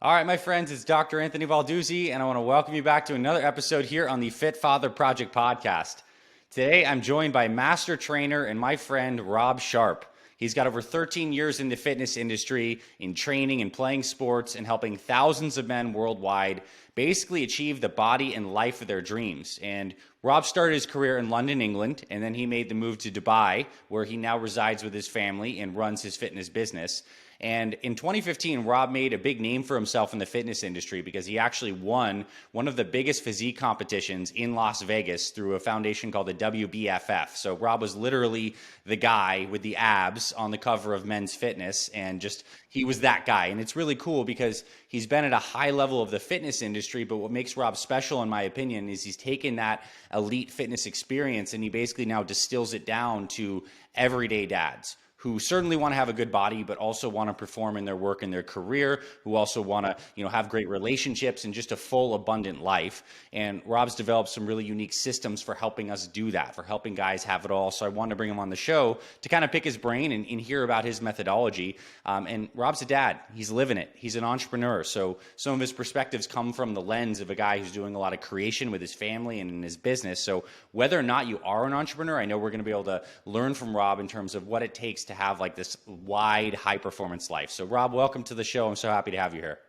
All right, my friends, it's Dr. Anthony Valduzzi, and I want to welcome you back to another episode here on the Fit Father Project podcast. Today, I'm joined by master trainer and my friend, Rob Sharpe. He's got over 13 years in the fitness industry, in training and playing sports, and helping thousands of men worldwide basically achieve the body and life of their dreams. And Rob started his career in London, England, and then he made the move to Dubai, where he now resides with his family and runs his fitness business. And in 2015, Rob made a big name for himself in the fitness industry because he actually won one of the biggest physique competitions in Las Vegas through a foundation called the WBFF. So Rob was literally the guy with the abs on the cover of Men's Fitness, and just he was that guy. And it's really cool because he's been at a high level of the fitness industry, but what makes Rob special, in my opinion, is he's taken that elite fitness experience and he basically now distills it down to everyday dads who certainly want to have a good body, but also want to perform in their work and their career, who also want to, have great relationships and just a full, abundant life. And Rob's developed some really unique systems for helping us do that, for helping guys have it all. So I wanted to bring him on the show to kind of pick his brain and hear about his methodology. And Rob's a dad. He's living it. He's an entrepreneur. So some of his perspectives come from the lens of a guy who's doing a lot of creation with his family and in his business. So whether or not you are an entrepreneur, I know we're going to be able to learn from Rob in terms of what it takes to have like this wide high performance life. So Rob, welcome to the show. I'm so happy to have you here.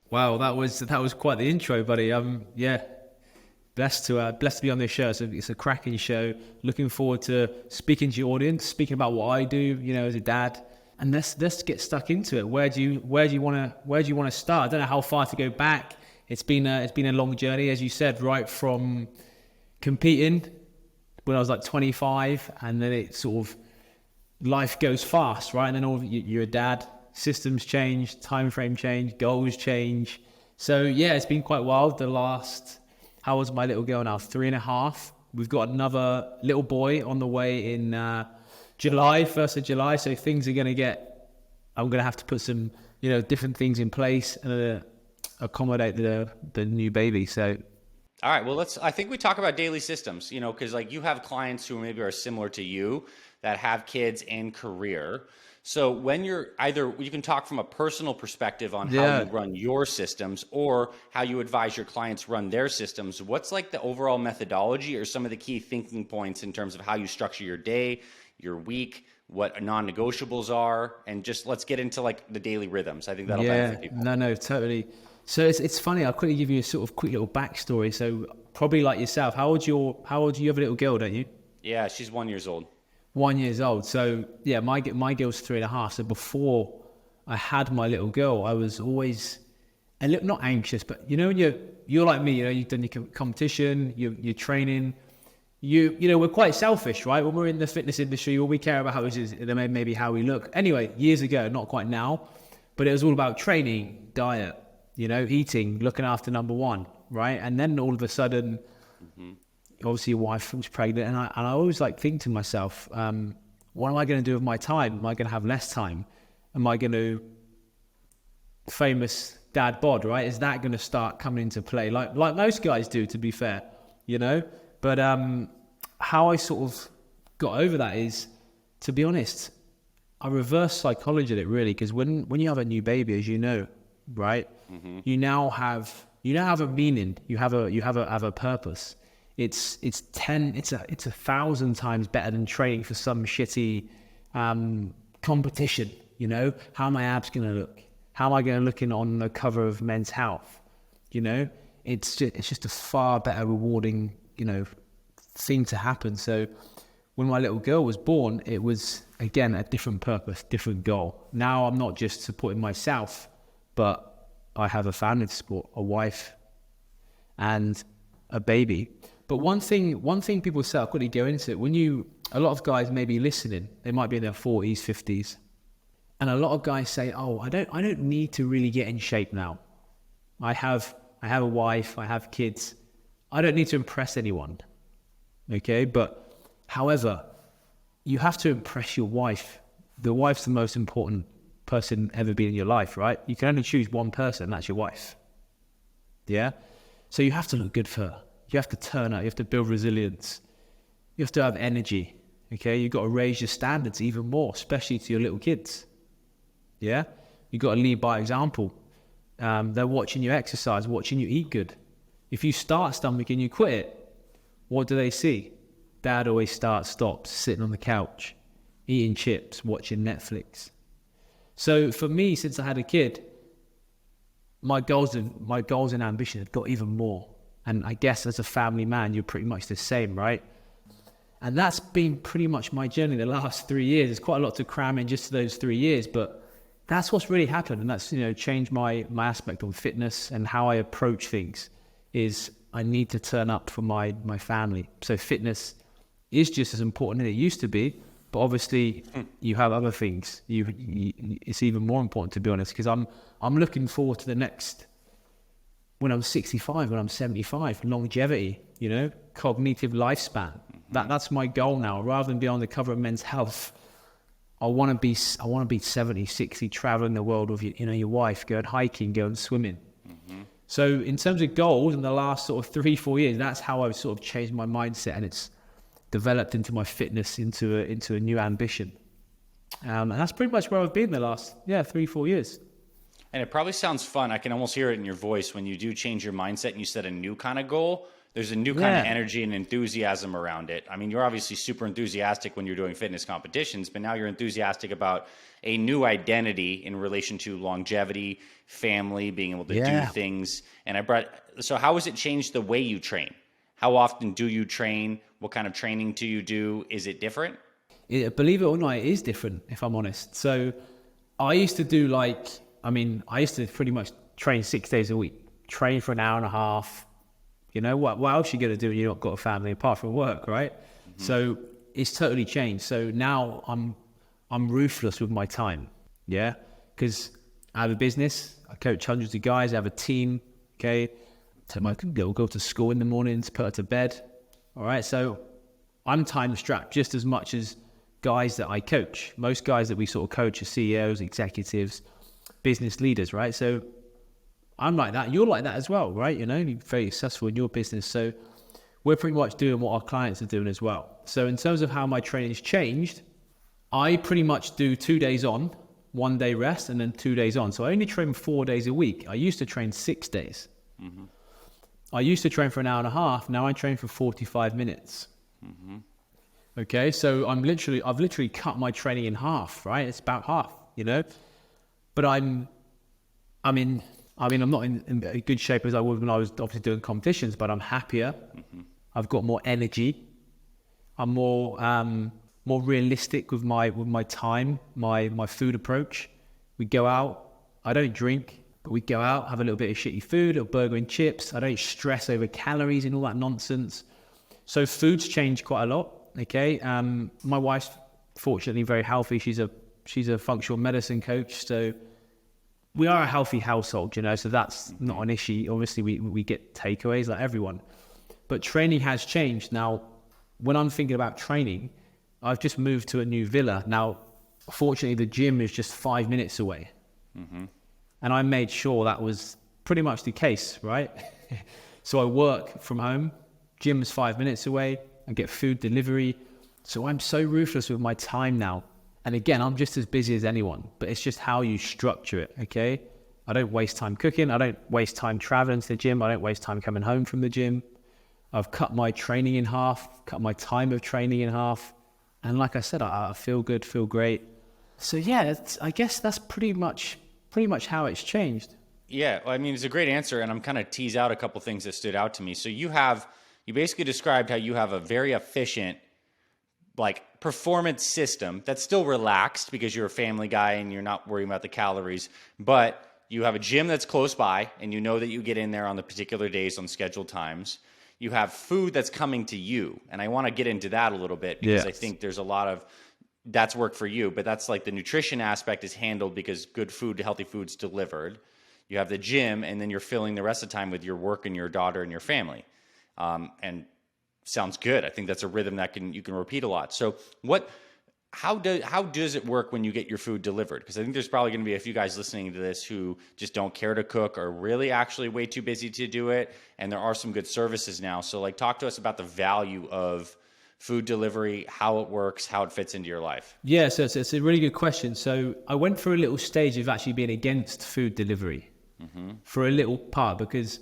Wow, that was quite the intro, buddy. Blessed to be on this show. It's a cracking show. Looking forward to speaking to your audience, speaking about what I do, as a dad. And let's get stuck into it. Where do you want to start? I don't know how far to go back. It's been a long journey, as you said, right from competing when I was like 25, and then it sort of life goes fast, right? And then you're a dad, systems change, time frame change, goals change. So yeah, it's been quite wild. How old's my little girl now? 3.5. We've got another little boy on the way in July, 1st of July. So things are I'm going to have to put some, different things in place and accommodate the new baby. So. All right. Well, I think we talk about daily systems, because like you have clients who maybe are similar to you that have kids and career. So when you can talk from a personal perspective on how you run your systems or how you advise your clients run their systems. What's like the overall methodology or some of the key thinking points in terms of how you structure your day, your week, what non-negotiables are, and just let's get into like the daily rhythms. I think that'll benefit people. No, totally. So it's funny. I'll quickly give you a sort of quick little backstory. So probably like yourself, how old do you have a little girl, don't you? Yeah, she's 1 year old. 1 year old. So yeah, my girl's 3.5. So before I had my little girl, I was always a little, not anxious, but when you're like me, you've done your competition, you're training, we're quite selfish, right? When we're in the fitness industry, all we care about how it is, maybe how we look. Anyway, years ago, not quite now, but it was all about training, diet, eating, looking after number one, right? And then all of a sudden, obviously your wife was pregnant, and I always think to myself, what am I going to do with my time? Am I going to have less time? Am I going to, famous dad bod, right? Is that going to start coming into play? Like most guys do, to be fair, But how I sort of got over that is, to be honest, I reverse psychology it really, because when you have a new baby, as you know, right, you now have a meaning. You have a purpose. It's 1,000 times better than training for some shitty competition. How are my abs going to look? How am I going to look on the cover of Men's Health? It's just a far better rewarding thing to happen. So when my little girl was born, it was again a different purpose, different goal. Now I'm not just supporting myself, but I have a family to support, a wife and a baby. But one thing people say, I'll quickly go into it. A lot of guys may be listening, they might be in their 40s, 50s. And a lot of guys say, oh, I don't need to really get in shape now. I have a wife, I have kids. I don't need to impress anyone. Okay. But however, you have to impress your wife. The wife's the most important person ever been in your life, right? You can only choose one person, that's your wife. Yeah. So you have to look good for her. You have to turn up. You have to build resilience. You have to have energy. Okay. You've got to raise your standards even more, especially to your little kids. Yeah. You've got to lead by example. They're watching you exercise, watching you eat good. If you start stomach and you quit it, what do they see? Dad always stops, sitting on the couch, eating chips, watching Netflix. So for me, since I had a kid, my goals and ambition have got even more. And I guess as a family man, you're pretty much the same, right? And that's been pretty much my journey the last 3 years. There's quite a lot to cram in just those 3 years, but that's what's really happened. And that's, changed my aspect on fitness and how I approach things is I need to turn up for my family. So fitness is just as important as it used to be, but obviously you have other things. It's even more important, to be honest, because I'm looking forward to the next, when I'm 65, when I'm 75, longevity, cognitive lifespan. That's my goal now. Rather than be on the cover of Men's Health, I want to be 70, 60, traveling the world with your wife, going hiking, going swimming. So in terms of goals in the last sort of 3-4 years, that's how I've sort of changed my mindset, and it's developed into my fitness into a new ambition. And that's pretty much where I've been the last 3-4 years. And it probably sounds fun. I can almost hear it in your voice when you do change your mindset and you set a new kind of goal. There's a new kind of energy and enthusiasm around it. I mean, you're obviously super enthusiastic when you're doing fitness competitions, but now you're enthusiastic about a new identity in relation to longevity, family, being able to do things. And so how has it changed the way you train? How often do you train? What kind of training do you do? Is it different? Believe it or not, it is different, if I'm honest. So I used to do pretty much train 6 days a week, train for an hour and a half. What else are you going to do when you've not got a family apart from work, right? So it's totally changed. So now I'm ruthless with my time, because I have a business, I coach hundreds of guys, I have a team, okay? Tell them I can go to school in the mornings, put her to bed, all right? So I'm time strapped just as much as guys that I coach. Most guys that we sort of coach are CEOs, executives, business leaders, right? So I'm like that. You're like that as well, right? You're very successful in your business. So we're pretty much doing what our clients are doing as well. So in terms of how my training's changed, I pretty much do 2 days on, 1 day rest, and then 2 days on. So I only train 4 days a week. I used to train 6 days. I used to train for an hour and a half. Now I train for 45 minutes. Okay, so I've literally cut my training in half, right? It's about half, But I'm not in a good shape as I was when I was obviously doing competitions, but I'm happier. I've got more energy. I'm more realistic with my time, my food approach. We go out. I don't drink, but we go out, have a little bit of shitty food, a burger and chips. I don't stress over calories and all that nonsense. So food's changed quite a lot. Okay. My wife's fortunately very healthy. She's a functional medicine coach. So we are a healthy household, so that's not an issue. Obviously, we get takeaways like everyone. But training has changed. Now, when I'm thinking about training, I've just moved to a new villa. Now, fortunately, the gym is just 5 minutes away. And I made sure that was pretty much the case, right? So I work from home. Gym's 5 minutes away. I get food delivery. So I'm so ruthless with my time now. And again, I'm just as busy as anyone, but it's just how you structure it, okay? I don't waste time cooking. I don't waste time traveling to the gym. I don't waste time coming home from the gym. I've cut my training in half, cut my time of training in half. And like I said, I feel good, feel great. So yeah, I guess that's pretty much how it's changed. Yeah, well, I mean, it's a great answer, and I'm kind of tease out a couple things that stood out to me. So you basically described how you have a very efficient performance system that's still relaxed because you're a family guy and you're not worrying about the calories, but you have a gym that's close by and you know that you get in there on the particular days on scheduled times. You have food that's coming to you. And I want to get into that a little bit because I think there's a lot of that's work for you, but that's like the nutrition aspect is handled because good food, healthy food's delivered. You have the gym, and then you're filling the rest of the time with your work and your daughter and your family. And sounds good. I think that's a rhythm that you can repeat a lot. So how does it work when you get your food delivered? Because I think there's probably going to be a few guys listening to this who just don't care to cook or really actually way too busy to do it. And there are some good services now. So talk to us about the value of food delivery, how it works, how it fits into your life. Yeah, so it's a really good question. So I went through a little stage of actually being against food delivery. for a little part, because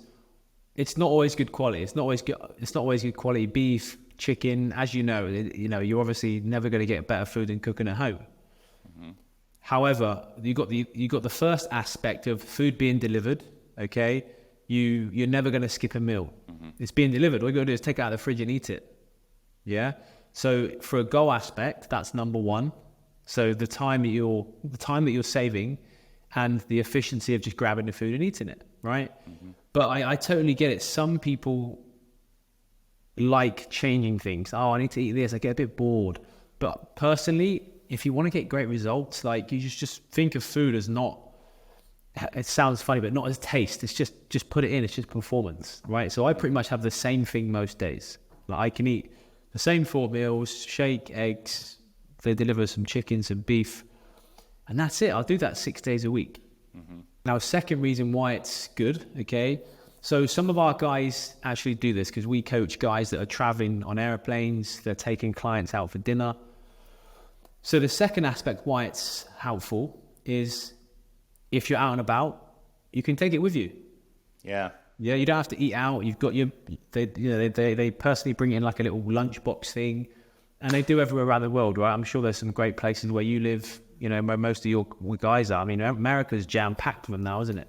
it's not always good quality. It's not always good quality beef, chicken. As you know, you're obviously never going to get better food than cooking at home. However, you got the first aspect of food being delivered. Okay, you're never going to skip a meal. It's being delivered. All you got to do is take it out of the fridge and eat it. Yeah. So for a goal aspect, that's number one. So the time that you're saving, and the efficiency of just grabbing the food and eating it, right? But I totally get it. Some people like changing things. Oh, I need to eat this. I get a bit bored. But personally, if you want to get great results, like, you just think of food as not, it sounds funny, but not as taste. It's just put it in. It's just performance, right? So I pretty much have the same thing most days. Like, I can eat the same 4 meals, shake, eggs. They deliver some chicken, some beef, and that's it. I'll do that 6 days a week. Now, second reason why it's good, okay? So some of our guys actually do this because we coach guys that are traveling on airplanes. They're taking clients out for dinner. So the second aspect why it's helpful is if you're out and about, you can take it with you. Yeah, you don't have to eat out. You've got they personally bring it in like a little lunchbox thing, and they do everywhere around the world, right? I'm sure there's some great places where you live, where most of your guys are. I mean, America's jam-packed with them now, isn't it?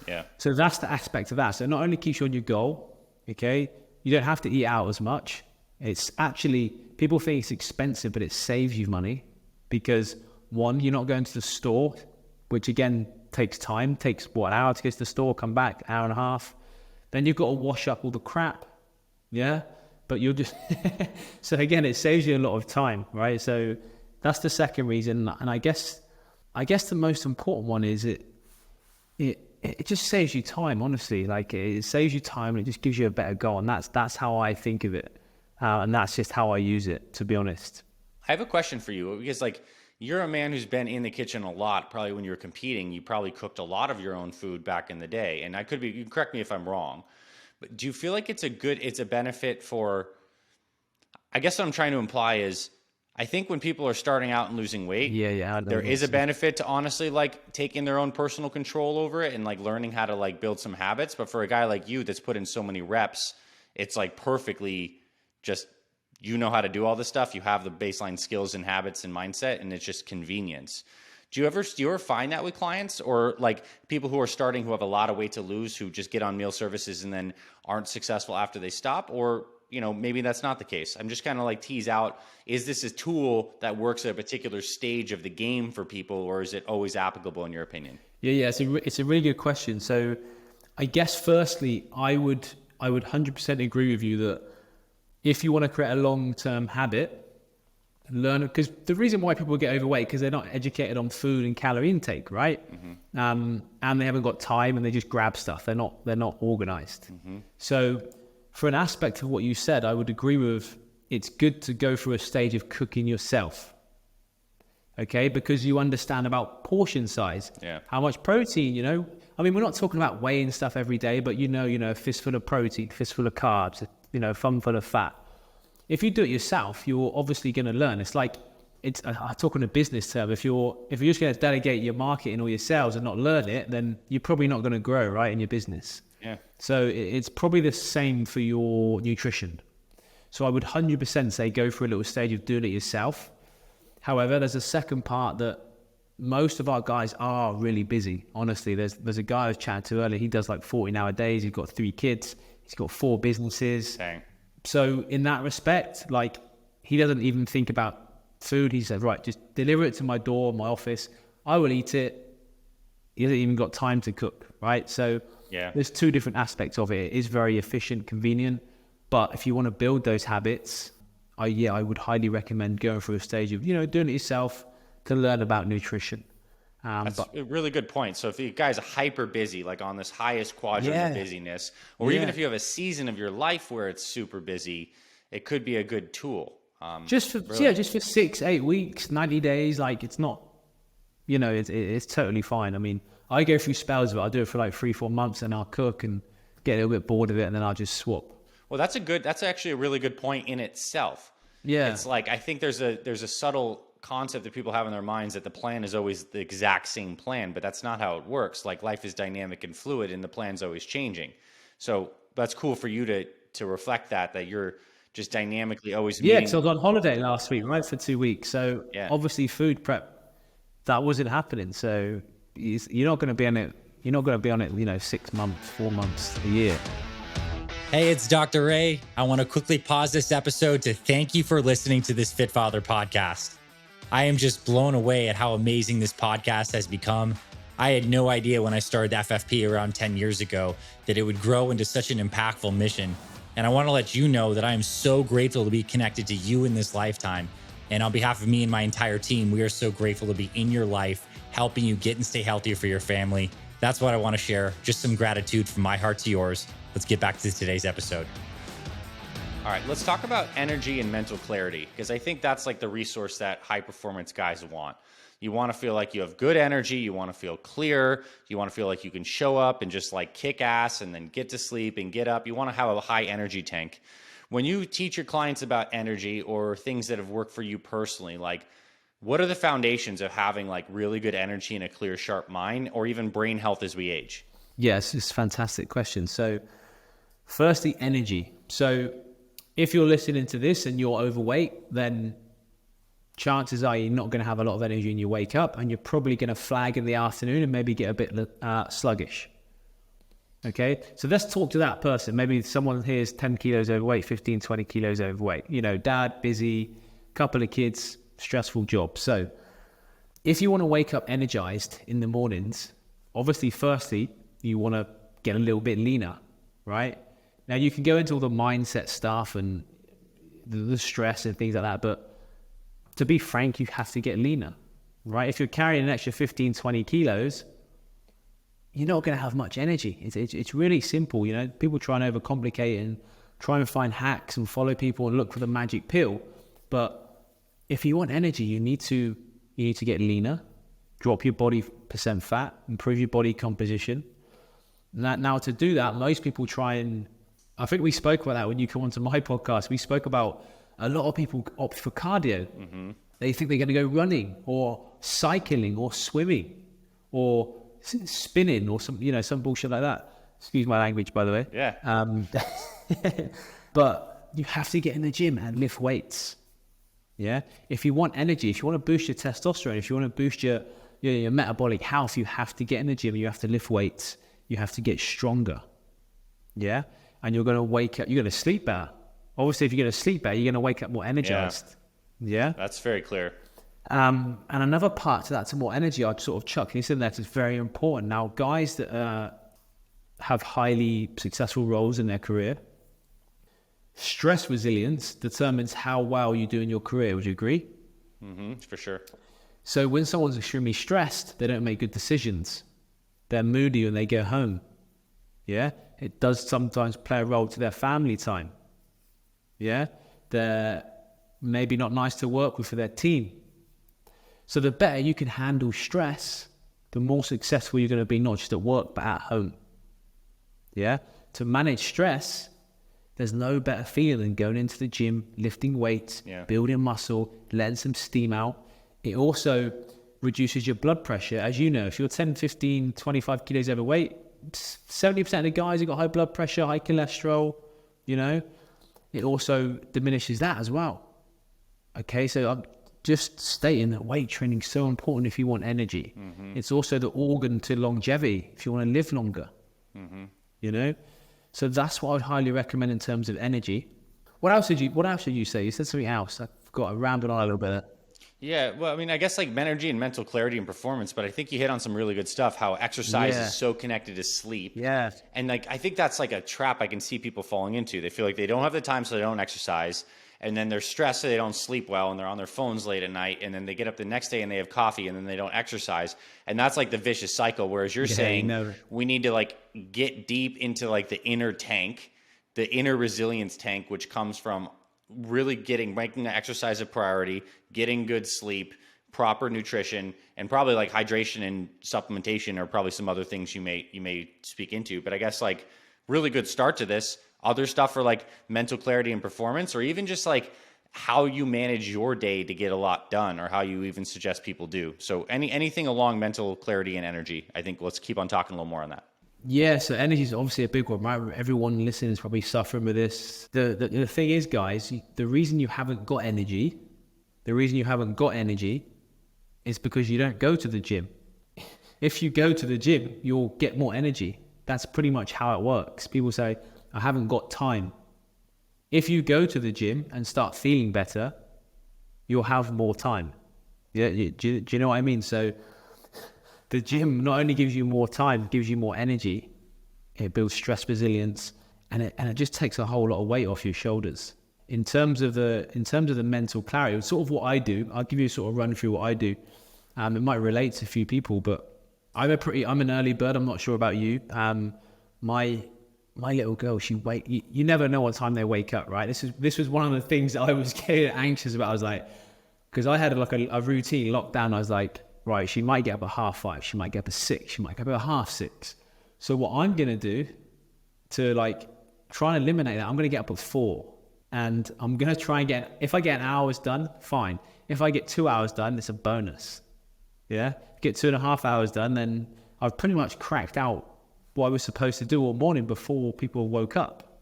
Yeah. So that's the aspect of that. So it not only keeps you on your goal, okay? You don't have to eat out as much. It's actually, people think it's expensive, but it saves you money because, one, you're not going to the store, which again takes time. Takes an hour to go to the store, come back, hour and a half. Then you've got to wash up all the crap, yeah? But you'll just, so again, it saves you a lot of time, right? So that's the second reason. And I guess the most important one is it just saves you time, honestly. Like, it saves you time and it just gives you a better goal. And that's how I think of it. And that's just how I use it, to be honest. I have a question for you, because like, you're a man who's been in the kitchen a lot. Probably when you were competing, you probably cooked a lot of your own food back in the day. And you can correct me if I'm wrong, but do you feel like it's a benefit for, I guess what I'm trying to imply is, I think when people are starting out and losing weight, there is a benefit to honestly like taking their own personal control over it and like learning how to like build some habits. But for a guy like you that's put in so many reps, it's like perfectly just, how to do all this stuff. You have the baseline skills and habits and mindset, and it's just convenience. Do you ever find that with clients, or like people who are starting who have a lot of weight to lose, who just get on meal services and then aren't successful after they stop? Or, maybe that's not the case. I'm just kind of like tease out, is this a tool that works at a particular stage of the game for people, or is it always applicable in your opinion? Yeah, it's a really good question. So I guess firstly, I would 100% agree with you that if you want to create a long-term habit, learn, because the reason why people get overweight, because they're not educated on food and calorie intake, right? And they haven't got time and they just grab stuff. They're not organized. So for an aspect of what you said, I would agree with, it's good to go through a stage of cooking yourself. Okay, because you understand about portion size, how much protein, I mean, we're not talking about weighing stuff every day, but a fistful of protein, fistful of carbs, fistful of fat. If you do it yourself, you're obviously going to learn. It's like, I talk in a business term. If you're just going to delegate your marketing or your sales and not learn it, then you're probably not going to grow, right, in your business. Yeah. So it's probably the same for your nutrition. So I would 100% say go through a little stage of doing it yourself. However, there's a second part that most of our guys are really busy. Honestly, there's a guy I was chatting to earlier. He does like 40 nowadays. He's got 3 kids. He's got 4 businesses. Dang. So in that respect, like, he doesn't even think about food. He said, right, just deliver it to my door, my office. I will eat it. He hasn't even got time to cook, right? So there's 2 different aspects of it. It is very efficient, convenient. But if you want to build those habits, I would highly recommend going through a stage of, doing it yourself to learn about nutrition. That's a really good point. So if you guys are hyper busy, like on this highest quadrant of busyness, or even if you have a season of your life where it's super busy, it could be a good tool. Just for 6-8 weeks, 90 days, like, it's not, it's totally fine. I mean, I go through spells of it. I'll do it for like 3-4 months and I'll cook and get a little bit bored of it, and then I'll just swap. Well, that's actually a really good point in itself. Yeah. It's like, I think there's a subtle concept that people have in their minds that the plan is always the exact same plan, but that's not how it works. Like life is dynamic and fluid and the plan's always changing. So that's cool for you to reflect that you're just dynamically always Yeah, meeting. because I was on holiday last week, right, for 2 weeks. So obviously food prep, that wasn't happening. So you're not going to be on it. You're not going to be on it, 6 months, 4 months, a year. Hey, it's Dr. Ray. I want to quickly pause this episode to thank you for listening to this Fit Father podcast. I am just blown away at how amazing this podcast has become. I had no idea when I started FFP around 10 years ago that it would grow into such an impactful mission. And I want to let you know that I am so grateful to be connected to you in this lifetime. And on behalf of me and my entire team, we are so grateful to be in your life, helping you get and stay healthier for your family. That's what I want to share. Just some gratitude from my heart to yours. Let's get back to today's episode. All right, let's talk about energy and mental clarity, because I think that's like the resource that high performance guys want. You want to feel like you have good energy. You want to feel clear. You want to feel like you can show up and just like kick ass and then get to sleep and get up. You want to have a high energy tank. When you teach your clients about energy or things that have worked for you personally, like what are the foundations of having like really good energy and a clear, sharp mind, or even brain health as we age? Yes, it's a fantastic question. So firstly, energy. So if you're listening to this and you're overweight, then chances are you're not going to have a lot of energy when you wake up, and you're probably going to flag in the afternoon and maybe get a bit sluggish. Okay, so let's talk to that person. Maybe someone here is 10 kilos overweight, 15, 20 kilos overweight. Dad, busy, couple of kids, stressful job. So if you want to wake up energized in the mornings, obviously, firstly, you want to get a little bit leaner, right? Now, you can go into all the mindset stuff and the stress and things like that, but to be frank, you have to get leaner, right? If you're carrying an extra 15, 20 kilos, you're not going to have much energy. It's really simple. People try and overcomplicate and try and find hacks and follow people and look for the magic pill. But if you want energy, you need to get leaner, drop your body percent fat, improve your body composition. Now to do that, most people try and, I think we spoke about that when you come onto my podcast. We spoke about a lot of people opt for cardio. Mm-hmm. They think they're going to go running or cycling or swimming or spinning or some bullshit like that. Excuse my language, by the way. Yeah. But you have to get in the gym and lift weights. Yeah. If you want energy, if you want to boost your testosterone, if you want to boost your metabolic health, you have to get in the gym. You have to lift weights. You have to get stronger. Yeah. And you're going to wake up. You're going to sleep better. Obviously, if you're going to sleep better, you're going to wake up more energized. Yeah. That's very clear. And another part to that, to more energy, I'd sort of chuck this in there. It's very important. Now, guys that have highly successful roles in their career, stress resilience determines how well you do in your career. Would you agree? Mm-hmm, for sure. So when someone's extremely stressed, they don't make good decisions. They're moody when they go home. Yeah. It does sometimes play a role to their family time. Yeah. They're maybe not nice to work with for their team. So the better you can handle stress, the more successful you're going to be, not just at work, but at home. Yeah. To manage stress, there's no better feeling than going into the gym, lifting weights, building muscle, letting some steam out. It also reduces your blood pressure. As you know, if you're 10, 15, 25 kilos overweight, 70% of the guys have got high blood pressure, high cholesterol, it also diminishes that as well. Okay, so I'm just stating that weight training is so important if you want energy. Mm-hmm. It's also the organ to longevity if you want to live longer. Mm-hmm. So that's what I would highly recommend in terms of energy. What else did you say? You said something else. I forgot. I rambled on a little bit there. Yeah, well, I mean, I guess like energy and mental clarity and performance, but I think you hit on some really good stuff, how exercise is so connected to sleep. Yeah. And like, I think that's like a trap I can see people falling into. They feel like they don't have the time, so they don't exercise. And then they're stressed, so they don't sleep well, and they're on their phones late at night. And then they get up the next day and they have coffee, and then they don't exercise. And that's like the vicious cycle. Whereas you're saying we need to like get deep into like the inner tank, the inner resilience tank, which comes from really making the exercise a priority, getting good sleep, proper nutrition, and probably like hydration and supplementation are probably some other things you may speak into. But I guess like really good start to this. Other stuff for like mental clarity and performance, or even just like how you manage your day to get a lot done, or how you even suggest people do. So anything along mental clarity and energy, I think let's keep on talking a little more on that. Yeah, so energy is obviously a big one, right? Everyone listening is probably suffering with this. The thing is, guys, the reason you haven't got energy, is because you don't go to the gym. If you go to the gym, you'll get more energy. That's pretty much how it works. People say, I haven't got time. If you go to the gym and start feeling better, you'll have more time. Yeah, do you know what I mean? So the gym not only gives you more time, gives you more energy, it builds stress resilience, and it just takes a whole lot of weight off your shoulders. In terms of the mental clarity, it's sort of what I do. I'll give you a sort of run through what I do. It might relate to a few people, but I'm an early bird. I'm not sure about you. My little girl, you never know what time they wake up, right? This was one of the things that I was getting anxious about. I was like, because I had like a routine lockdown. I was like, right, she might get up at 5:30, she might get up at 6, she might get up at 5:30. So what I'm gonna do to like try and eliminate that, I'm gonna get up at 4, and I'm gonna try and if I get an hour's done, fine. If I get 2 hours done, it's a bonus. Yeah, get 2.5 hours done, then I've pretty much cracked out what I was supposed to do all morning before people woke up.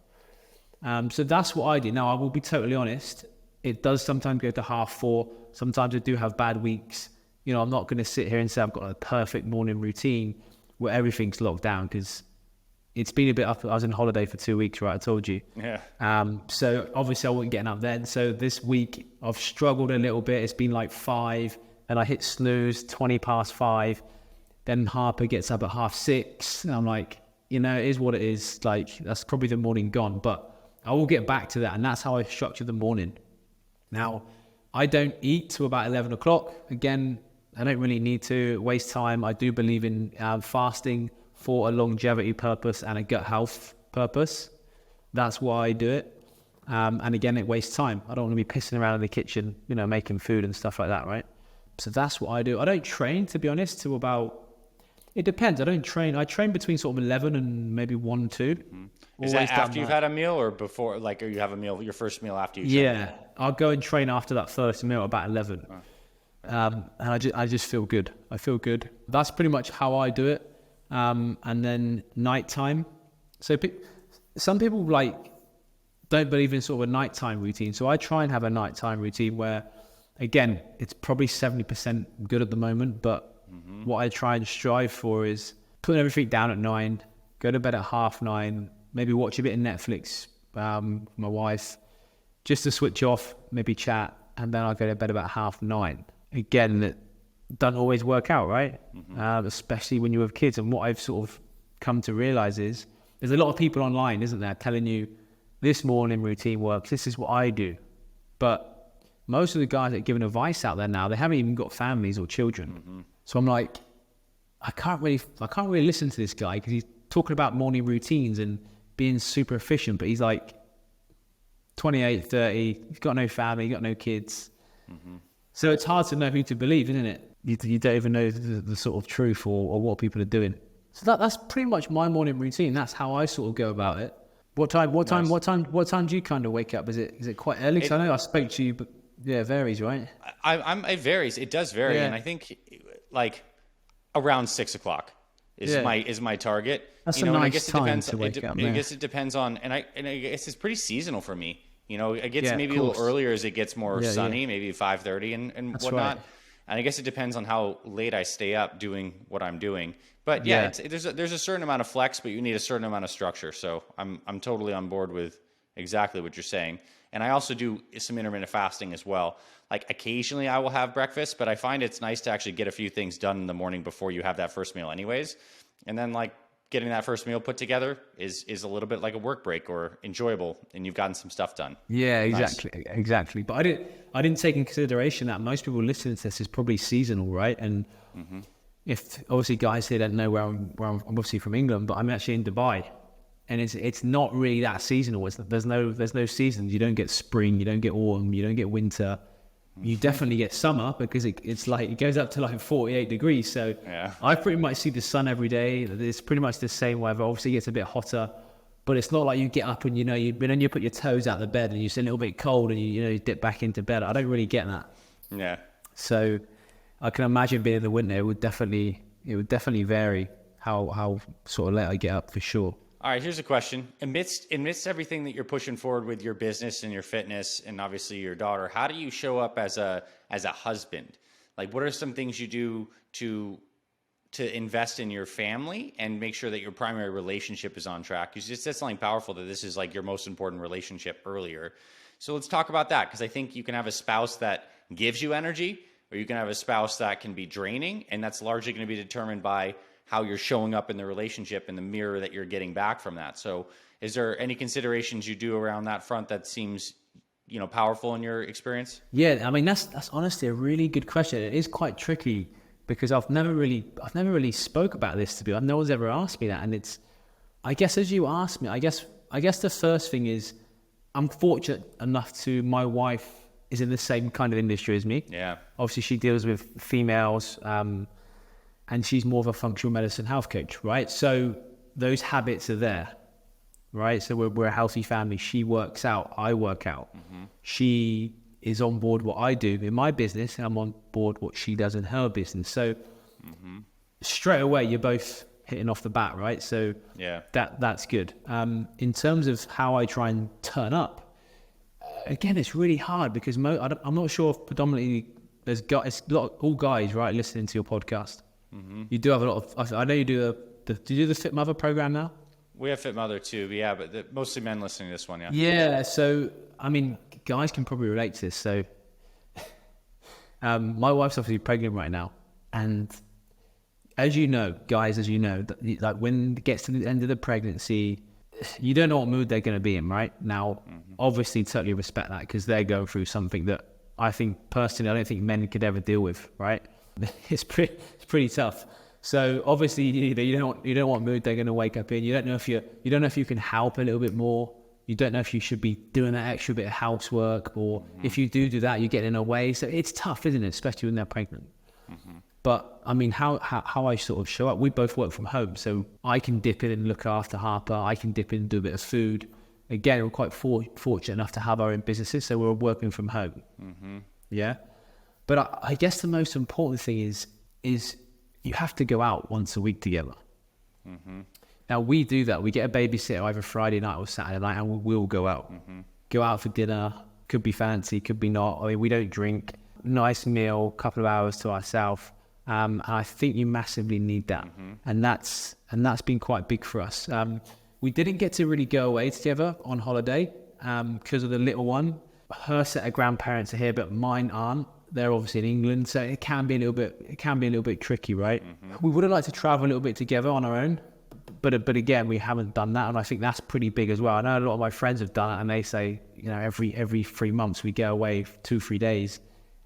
So that's what I do. Now, I will be totally honest. It does sometimes go to 4:30. Sometimes I do have bad weeks. You know, I'm not going to sit here and say I've got a perfect morning routine where everything's locked down, because it's been a bit up. I was on holiday for 2 weeks, right? I told you. Yeah. So obviously I wasn't getting up then. So this week I've struggled a little bit. It's been like 5, and I hit snooze 5:20. Then Harper gets up at 6:30, and I'm like, you know, it is what it is. Like, that's probably the morning gone, but I will get back to that. And that's how I structure the morning. Now, I don't eat till about 11 o'clock. Again, I don't really need to waste time. I do believe in fasting for a longevity purpose and a gut health purpose. That's why I do it. And again, it wastes time. I don't want to be pissing around in the kitchen, you know, making food and stuff like that, right? So that's what I do. I don't train, to be honest, till about... It depends. I don't train. I train between sort of 11 and maybe 1, 2. Mm-hmm. Is that after you've had a meal, or before? Like, or you have a meal, your first meal after you train? Yeah, I'll go and train after that first meal about 11. Oh. And I just feel good. I feel good. That's pretty much how I do it. And then nighttime. So some people don't believe in sort of a nighttime routine. So I try and have a nighttime routine where, again, it's probably 70% good at the moment, but what I try and strive for is putting everything down at 9, go to bed at 9:30, maybe watch a bit of Netflix, my wife, just to switch off, maybe chat, and then I'll go to bed about 9:30. Again, it doesn't always work out, right? Especially when you have kids. And what I've sort of come to realize is there's a lot of people online, isn't there, telling you this morning routine works, this is what I do. But most of the guys that are giving advice out there now, they haven't even got families or children. So I'm like, I can't really listen to this guy, because he's talking about morning routines and being super efficient, but he's like 28, 30, he's got no family, he's got no kids. So it's hard to know who to believe, isn't it? You don't even know the sort of truth or what people are doing. So that's pretty much my morning routine. That's how I sort of go about it. What time do you kind of wake up? Is it quite early? Because I know I spoke to you, but yeah, it varies, right? It varies. It does vary, and I think like around 6 o'clock is my target. That's a nice time to wake up. I guess it depends on, and I guess it's pretty seasonal for me. You know, it gets maybe a little earlier as it gets more sunny, maybe 5:30 and That's whatnot. Right. And I guess it depends on how late I stay up doing what I'm doing. But there's a certain amount of flex, but you need a certain amount of structure. So I'm totally on board with exactly what you're saying. And I also do some intermittent fasting as well. Like occasionally I will have breakfast, but I find it's nice to actually get a few things done in the morning before you have that first meal anyways. And then like getting that first meal put together is a little bit like a work break or enjoyable, and you've gotten some stuff done. Yeah, exactly. But I didn't take in consideration that most people listening to this is probably seasonal, right? And if obviously guys here don't know where I'm obviously from England, but I'm actually in Dubai, and it's not really that seasonal. There's no seasons. You don't get spring, you don't get autumn, you don't get winter. You definitely get summer, because it's like it goes up to like 48 degrees. So I pretty much see the sun every day. It's pretty much the same weather. Obviously it gets a bit hotter, but it's not like you get up and, you put your toes out the bed and you're a little bit cold and you dip back into bed. I don't really get that. Yeah. So I can imagine being in the winter, it would definitely vary how sort of late I get up for sure. All right, here's a question. Amidst everything that you're pushing forward with your business and your fitness and obviously your daughter, how do you show up as a husband? Like, what are some things you do to invest in your family and make sure that your primary relationship is on track? You just said something powerful, that this is like your most important relationship earlier. So let's talk about that, because I think you can have a spouse that gives you energy, or you can have a spouse that can be draining, and that's largely going to be determined by how you're showing up in the relationship and the mirror that you're getting back from that. So is there any considerations you do around that front that seems, powerful in your experience? Yeah, I mean, that's honestly a really good question. It is quite tricky because I've never really spoke about this to people. No one's ever asked me that. And I guess as you asked me, I guess the first thing is I'm fortunate enough my wife is in the same kind of industry as me. Yeah. Obviously she deals with females, and she's more of a functional medicine health coach, right? So those habits are there, right? So we're a healthy family. She works out, I work out. Mm-hmm. She is on board what I do in my business, and I'm on board what she does in her business. So straight away, you're both hitting off the bat, right? So yeah, that's good. In terms of how I try and turn up, again, it's really hard because I'm not sure if predominantly there's guys, all guys, right, listening to your podcast. Mm-hmm. You do have a lot of. I know you do do you do the Fit Mother program now? We have Fit Mother too, but yeah, but mostly men listening to this one, yeah. Yeah, so I mean, guys can probably relate to this. So, my wife's obviously pregnant right now, and as you know, guys, like when it gets to the end of the pregnancy, you don't know what mood they're going to be in, right? Now, obviously, totally respect that because they're going through something that I think personally, I don't think men could ever deal with, right? It's pretty tough. So obviously, you don't know what mood they're going to wake up in. You don't know if you can help a little bit more. You don't know if you should be doing that extra bit of housework, or if you do that, you're getting in a way. So it's tough, isn't it? Especially when they're pregnant. Mm-hmm. But I mean, how I sort of show up, we both work from home, so I can dip in and look after Harper. I can dip in and do a bit of food. Again, we're quite fortunate enough to have our own businesses, so we're working from home. Mm-hmm. Yeah. But I guess the most important thing is you have to go out once a week together. Mm-hmm. Now, we do that. We get a babysitter either Friday night or Saturday night, and we'll go out. Mm-hmm. Go out for dinner. Could be fancy, could be not. I mean, we don't drink. Nice meal, couple of hours to ourselves. And I think you massively need that. Mm-hmm. And that's been quite big for us. We didn't get to really go away together on holiday because of the little one. Her set of grandparents are here, but mine aren't. They're obviously in England, so it can be a little bit tricky, right? Mm-hmm. We would have liked to travel a little bit together on our own, but again, we haven't done that, and I think that's pretty big as well. I know a lot of my friends have done it, and they say, every 3 months we go away 2-3 days,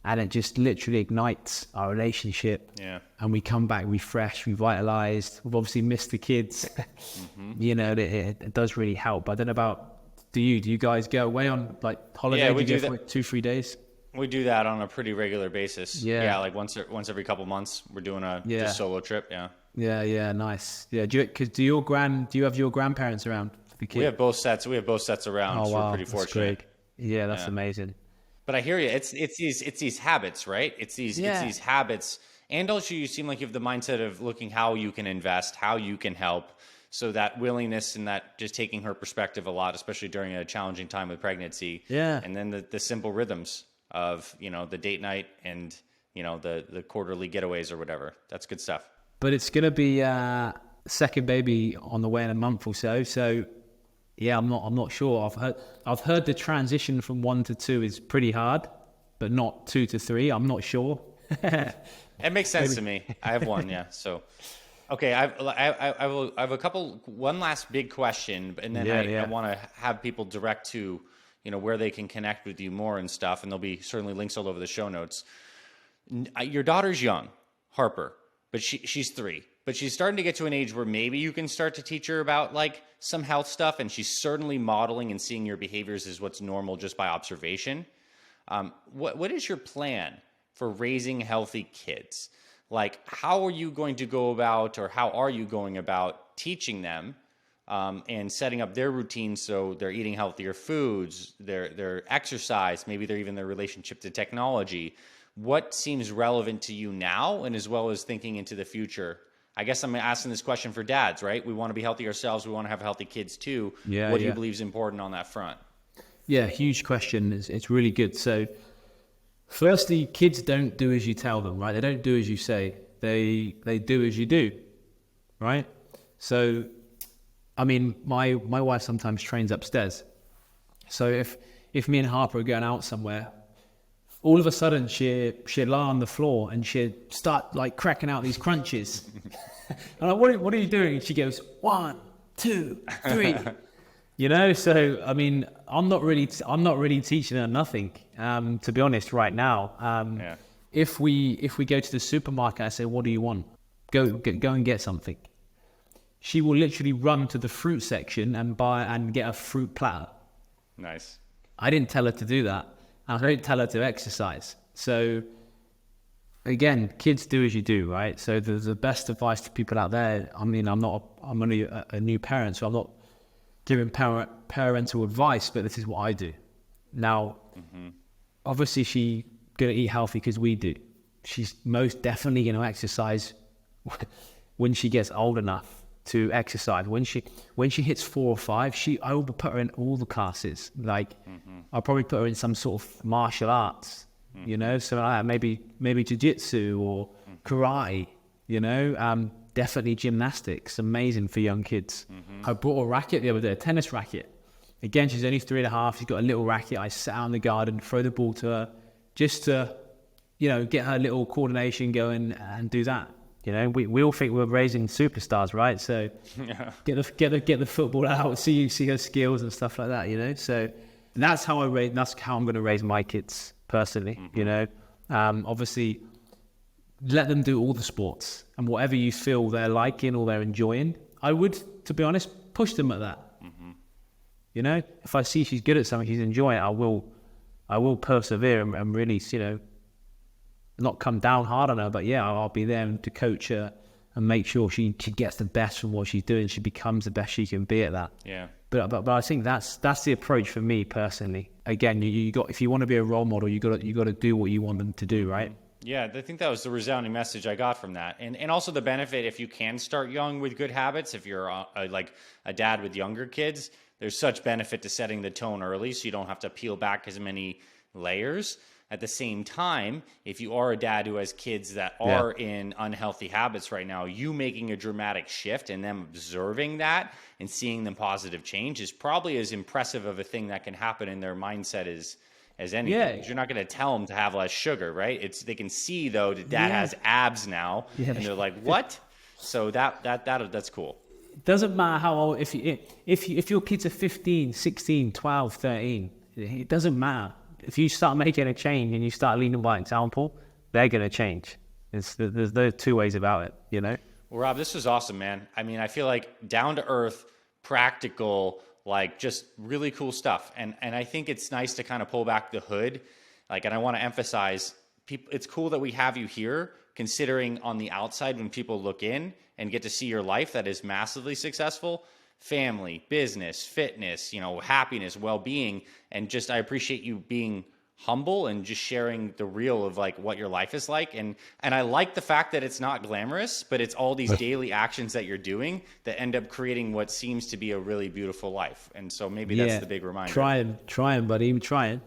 and it just literally ignites our relationship. Yeah. And we come back refreshed, revitalized. We've obviously missed the kids. Mm-hmm. It does really help. I don't know about, do you guys go away on like holiday? Yeah, we do go for 2-3 days? We do that on a pretty regular basis. Yeah, like once every couple months, we're doing a just solo trip. Yeah. Yeah, nice. Yeah, do you have your grandparents around for the kids? We have both sets. Around. Oh, so wow, we're pretty fortunate. Great. Yeah, that's amazing. But I hear you. It's these habits, right? It's these habits, and also you seem like you have the mindset of looking how you can invest, how you can help. So that willingness and that just taking her perspective a lot, especially during a challenging time with pregnancy. Yeah. And then the simple rhythms of, the date night and, the quarterly getaways or whatever. That's good stuff. But it's going to be second baby on the way in a month or so. So yeah, I'm not sure. I've heard the transition from 1 to 2 is pretty hard, but not 2 to 3. I'm not sure. It makes sense to me. I have one. Yeah. So, okay. I have one last big question, and then I want to have people direct to, where they can connect with you more and stuff. And there'll be certainly links all over the show notes. Your daughter's young, Harper, but she's 3. But she's starting to get to an age where maybe you can start to teach her about like some health stuff. And she's certainly modeling and seeing your behaviors as what's normal just by observation. What is your plan for raising healthy kids? Like, how are you going to go about, or how are you going about teaching them and setting up their routines so they're eating healthier foods, their exercise, maybe their relationship to technology. What seems relevant to you now, and as well as thinking into the future? I guess I'm asking this question for dads, right? We want to be healthy ourselves. We want to have healthy kids too. Yeah, what do you believe is important on that front? Yeah, huge question. It's really good. So firstly, kids don't do as you tell them, right? They don't do as you say. They do as you do, right? So, I mean, my wife sometimes trains upstairs. So if me and Harper are going out somewhere, all of a sudden she'd lie on the floor and she'd start like cracking out these crunches. And I'm like, what are you doing? And she goes, 1, 2, 3. You know, so I mean, I'm not really teaching her nothing, to be honest, right now. If we go to the supermarket, I say, what do you want? Go and get something. She will literally run to the fruit section and get a fruit platter. Nice. I didn't tell her to do that. I don't tell her to exercise. So again, kids do as you do, right? So the best advice to people out there, I mean, I'm only a new parent, so I'm not giving parental advice, but this is what I do. Now, obviously she's going to eat healthy because we do. She's most definitely going to exercise when she gets old enough to exercise. When she hits 4 or 5, I will put her in all the classes. Like, I'll probably put her in some sort of martial arts, you know, so maybe jiu-jitsu or karate, you know, definitely gymnastics, amazing for young kids. I bought a racket the other day, a tennis racket. Again, she's only 3.5. She's got a little racket. I sat out in the garden, throw the ball to her, just to, you know, get her little coordination going and do that. You know, we all think we're raising superstars, right? So get the football out, see her skills and stuff like that. You know, so that's how I'm going to raise my kids personally. You know, obviously, let them do all the sports and whatever you feel they're liking or they're enjoying. I would, to be honest, push them at that. You know, if I see she's good at something, she's enjoying it, I will persevere and really, you know, not come down hard on her, but yeah, I'll be there to coach her and make sure she gets the best from what she's doing. She becomes the best she can be at that. Yeah. But I think that's the approach for me personally. Again, if you want to be a role model, you got to do what you want them to do, right? Yeah, I think that was the resounding message I got from that. And also the benefit, if you can start young with good habits, if you're like a dad with younger kids, there's such benefit to setting the tone early so you don't have to peel back as many layers. At the same time, if you are a dad who has kids that are in unhealthy habits right now, you making a dramatic shift and them observing that and seeing them positive change is probably as impressive of a thing that can happen in their mindset as anything. Yeah. You're not going to tell them to have less sugar, right? They can see though that dad has abs now, and they're like, what? So that's cool. It doesn't matter how old. If your kids are 15, 16, 12, 13, it doesn't matter. If you start making a change and you start leading by example, they're going to change. There's those two ways about it, you know? Well, Rob, this was awesome, man. I mean, I feel like down to earth, practical, like just really cool stuff. And I think it's nice to kind of pull back the hood. Like, and I want to emphasize, it's cool that we have you here, considering on the outside when people look in and get to see your life that is massively successful. Family, business, fitness, you know, happiness, well-being, and just I appreciate you being humble and just sharing the real of like what your life is like. And I like the fact that it's not glamorous, but it's all these daily actions that you're doing that end up creating what seems to be a really beautiful life. And so maybe that's the big reminder. Trying, buddy, trying.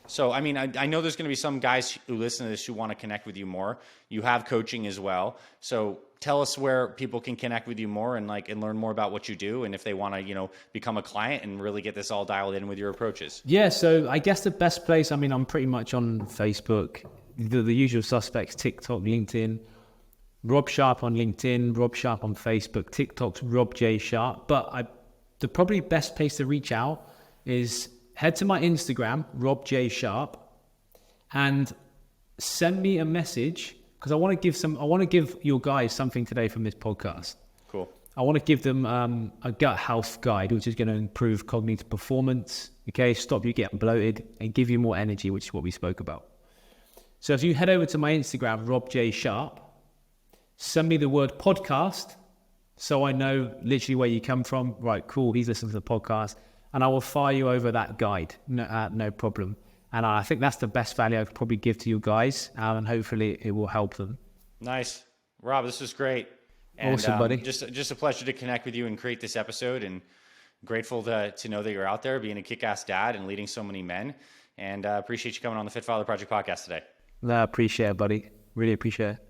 So, I mean, I know there's going to be some guys who listen to this who want to connect with you more. You have coaching as well. So tell us where people can connect with you more and learn more about what you do. And if they want to, you know, become a client and really get this all dialed in with your approaches. Yeah. So I guess the best place, I mean, I'm pretty much on Facebook, the usual suspects, TikTok, LinkedIn, Rob Sharpe on LinkedIn, Rob Sharpe on Facebook, TikTok's Rob J Sharpe. But the probably best place to reach out is head to my Instagram, Rob J Sharpe, and send me a message because I want to give your guys something today from this podcast. Cool. I want to give them a gut health guide, which is going to improve cognitive performance. Okay, stop you getting bloated and give you more energy, which is what we spoke about. So if you head over to my Instagram, Rob J Sharpe, send me the word podcast, so I know literally where you come from. Right, cool. He's listening to the podcast, and I will fire you over that guide. No problem. And I think that's the best value I could probably give to you guys, and hopefully it will help them. Nice. Rob, this was great. And, awesome, buddy. Just a pleasure to connect with you and create this episode, and grateful to know that you're out there being a kick-ass dad and leading so many men. And appreciate you coming on the Fit Father Project podcast today. No, I appreciate it, buddy. Really appreciate it.